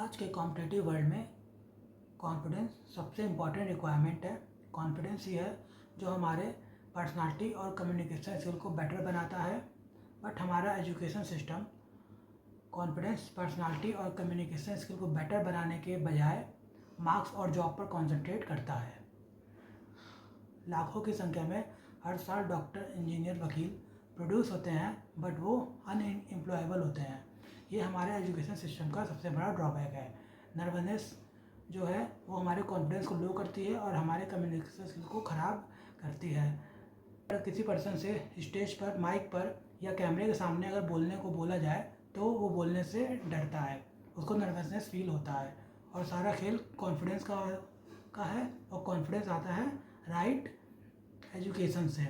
आज के competitive world में कॉन्फिडेंस सबसे इम्पॉर्टेंट रिक्वायरमेंट है। कॉन्फिडेंस ही है जो हमारे पर्सनालिटी और कम्युनिकेशन स्किल को बेटर बनाता है। बट हमारा एजुकेशन सिस्टम कॉन्फिडेंस, पर्सनालिटी और कम्युनिकेशन स्किल को बेटर बनाने के बजाय मार्क्स और जॉब पर कॉन्सेंट्रेट करता है। लाखों की संख्या में हर साल डॉक्टर, इंजीनियर, वकील प्रोड्यूस होते हैं, बट वो अनएम्प्लॉयबल होते हैं। ये हमारे एजुकेशन सिस्टम का सबसे बड़ा ड्रॉबैक है। नर्वसनेस जो है वो हमारे कॉन्फिडेंस को लो करती है और हमारे कम्युनिकेशन स्किल को ख़राब करती है। अगर किसी पर्सन से स्टेज पर, माइक पर या कैमरे के सामने अगर बोलने को बोला जाए तो वो बोलने से डरता है, उसको नर्वसनेस फील होता है। और सारा खेल कॉन्फिडेंस का है, और कॉन्फिडेंस आता है राइट एजुकेशन से।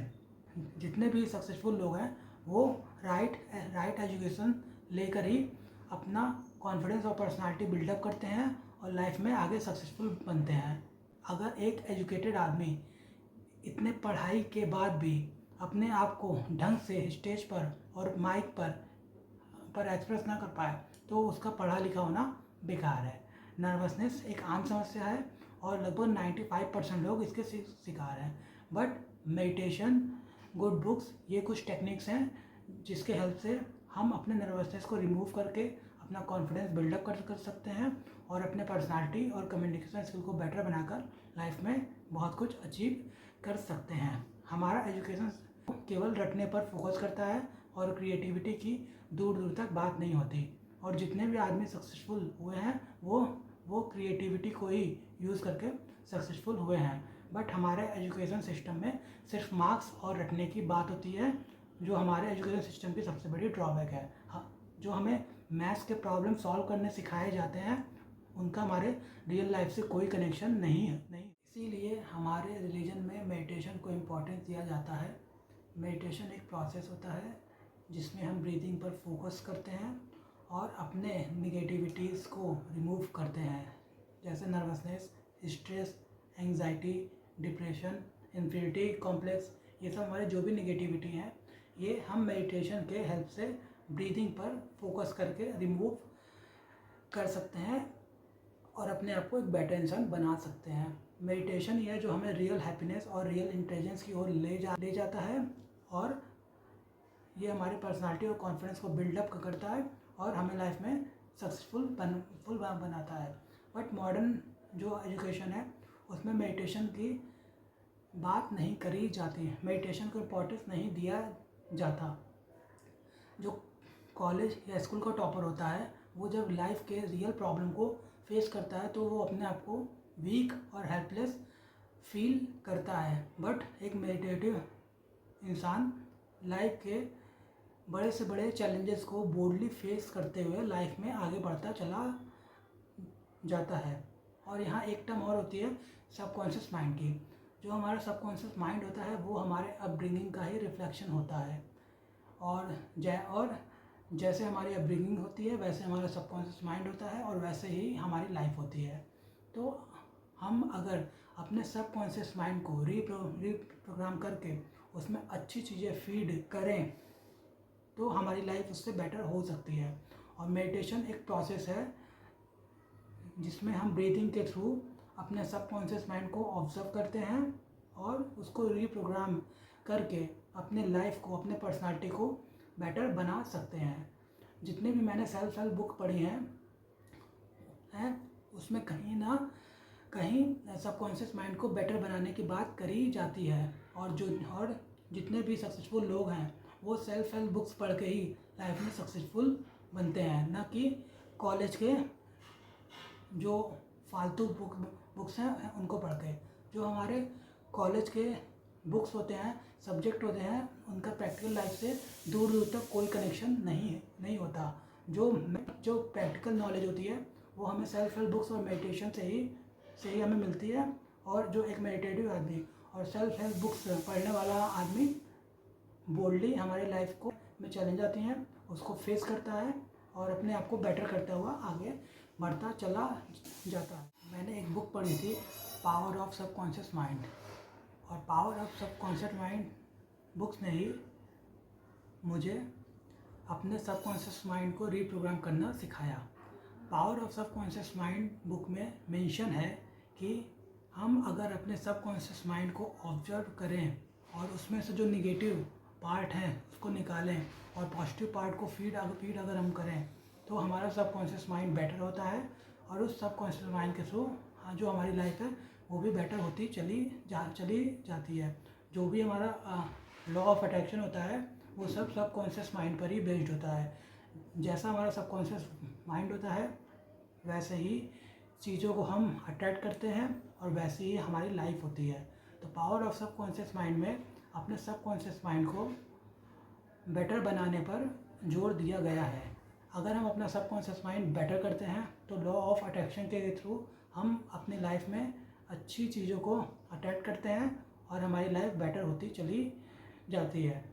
जितने भी सक्सेसफुल लोग हैं वो राइट एजुकेशन लेकर ही अपना कॉन्फिडेंस और पर्सनालिटी बिल्डअप करते हैं और लाइफ में आगे सक्सेसफुल बनते हैं। अगर एक एजुकेटेड आदमी इतने पढ़ाई के बाद भी अपने आप को ढंग से स्टेज पर और माइक पर एक्सप्रेस ना कर पाए तो उसका पढ़ा लिखा होना बेकार है। नर्वसनेस एक आम समस्या है और लगभग 95% लोग इसके शिकार हैं। बट मेडिटेशन, गुड बुक्स, ये कुछ टेक्निक्स हैं जिसके हेल्प से हम अपने नर्वसनेस को रिमूव करके अपना कॉन्फिडेंस बिल्डअप कर सकते हैं और अपने पर्सनालिटी और कम्युनिकेशन स्किल को बेटर बनाकर लाइफ में बहुत कुछ अचीव कर सकते हैं। हमारा एजुकेशन केवल रटने पर फोकस करता है और क्रिएटिविटी की दूर दूर तक बात नहीं होती। और जितने भी आदमी सक्सेसफुल हुए हैं वो क्रिएटिविटी को ही यूज़ करके सक्सेसफुल हुए हैं। बट हमारे एजुकेशन सिस्टम में सिर्फ मार्क्स और रटने की बात होती है, जो हमारे एजुकेशन सिस्टम की सबसे बड़ी ड्रॉबैक है। जो हमें मैथ्स के प्रॉब्लम सॉल्व करने सिखाए जाते हैं उनका हमारे रियल लाइफ से कोई कनेक्शन नहीं है। इसीलिए हमारे रिलीजन में मेडिटेशन को इम्पोर्टेंस दिया जाता है। मेडिटेशन एक प्रोसेस होता है जिसमें हम ब्रीदिंग पर फोकस करते हैं और अपने निगेटिविटीज़ को रिमूव करते हैं, जैसे nervousness, stress, anxiety, depression, inferiority complex. ये सब हमारे जो भी निगेटिविटी हैं ये हम मेडिटेशन के हेल्प से ब्रीदिंग पर फोकस करके रिमूव कर सकते हैं और अपने आप को एक बेटर इंसान बना सकते हैं। मेडिटेशन ये है जो हमें रियल हैप्पीनेस और रियल इंटेलिजेंस की ओर ले जाता है और ये हमारी पर्सनालिटी और कॉन्फिडेंस को बिल्डअप करता है और हमें लाइफ में सक्सेसफुल बनाता है। बट मॉडर्न जो एजुकेशन है उसमें मेडिटेशन की बात नहीं करी जाती, मेडिटेशन को इम्पोर्टेंस नहीं दिया जाता। जो कॉलेज या स्कूल का टॉपर होता है वो जब लाइफ के रियल प्रॉब्लम को फेस करता है तो वो अपने आप को वीक और हेल्पलेस फील करता है। बट एक मेडिटेटिव इंसान लाइफ के बड़े से बड़े चैलेंजेस को बोल्डली फेस करते हुए लाइफ में आगे बढ़ता चला जाता है। और यहाँ एक टर्म और होती है सबकॉन्शियस माइंड की। जो हमारा सबकॉन्शियस माइंड होता है वो हमारे अपब्रिंगिंग का ही रिफ्लेक्शन होता है और जैसे हमारी अपब्रिंगिंग होती है वैसे हमारा सबकॉन्शियस माइंड होता है और वैसे ही हमारी लाइफ होती है। तो हम अगर अपने सबकॉन्शियस माइंड को रीप्रोग्राम करके उसमें अच्छी चीज़ें फीड करें तो हमारी लाइफ उससे बेटर हो सकती है। और मेडिटेशन एक प्रोसेस है जिसमें हम ब्रीथिंग के थ्रू अपने सबकॉन्शियस माइंड को ऑब्जर्व करते हैं और उसको रीप्रोग्राम करके अपने लाइफ को, अपने पर्सनालिटी को बेटर बना सकते हैं। जितने भी मैंने सेल्फ हेल्प बुक पढ़ी हैं उसमें कहीं ना कहीं सबकॉन्शियस माइंड को बेटर बनाने की बात करी जाती है। और जितने भी सक्सेसफुल लोग हैं वो सेल्फ हेल्प बुक्स पढ़ के ही लाइफ में सक्सेसफुल बनते हैं, ना कि कॉलेज के जो फालतू बुक्स हैं उनको पढ़ के। जो हमारे कॉलेज के बुक्स होते हैं, सब्जेक्ट होते हैं, उनका प्रैक्टिकल लाइफ से दूर दूर तक कोई कनेक्शन नहीं होता। जो प्रैक्टिकल नॉलेज होती है वो हमें सेल्फ हेल्प बुक्स और मेडिटेशन से ही हमें मिलती है। और जो एक मेडिटेटिव आदमी और सेल्फ हेल्प बुक्स पढ़ने वाला आदमी बोल्डली हमारी लाइफ को में चैलेंज आती हैं उसको फेस करता है और अपने आप को बेटर करता हुआ आगे बढ़ता चला जाता है। मैंने एक बुक पढ़ी थी, पावर ऑफ सबकॉन्शियस माइंड, और power of subconscious mind books ने ही मुझे अपने सबकॉन्शियस माइंड को रीप्रोग्राम करना सिखाया। Power of subconscious mind book में मेंशन है कि हम अगर अपने सबकॉन्शियस माइंड को ऑब्जर्व करें और उसमें से जो निगेटिव पार्ट हैं उसको निकालें और पॉजिटिव पार्ट को फीड अगर हम करें तो हमारा सबकॉन्शियस माइंड बेटर होता है और उस सबकॉन्शियस माइंड के थ्रू जो हमारी लाइफ है वो भी बेटर होती चली जाती है। जो भी हमारा लॉ ऑफ अट्रैक्शन होता है वो सब सबकॉन्शियस माइंड पर ही बेस्ड होता है। जैसा हमारा सबकॉन्शियस माइंड होता है वैसे ही चीज़ों को हम अट्रैक्ट करते हैं और वैसे ही हमारी लाइफ होती है। तो पावर ऑफ सबकॉन्शियस माइंड में अपने सबकॉन्शियस माइंड को बेटर बनाने पर जोर दिया गया है। अगर हम अपना सबकॉन्शियस माइंड बेटर करते हैं तो लॉ ऑफ अट्रैक्शन के थ्रू हम अपनी लाइफ में अच्छी चीज़ों को अट्रैक्ट करते हैं और हमारी लाइफ बेटर होती चली जाती है।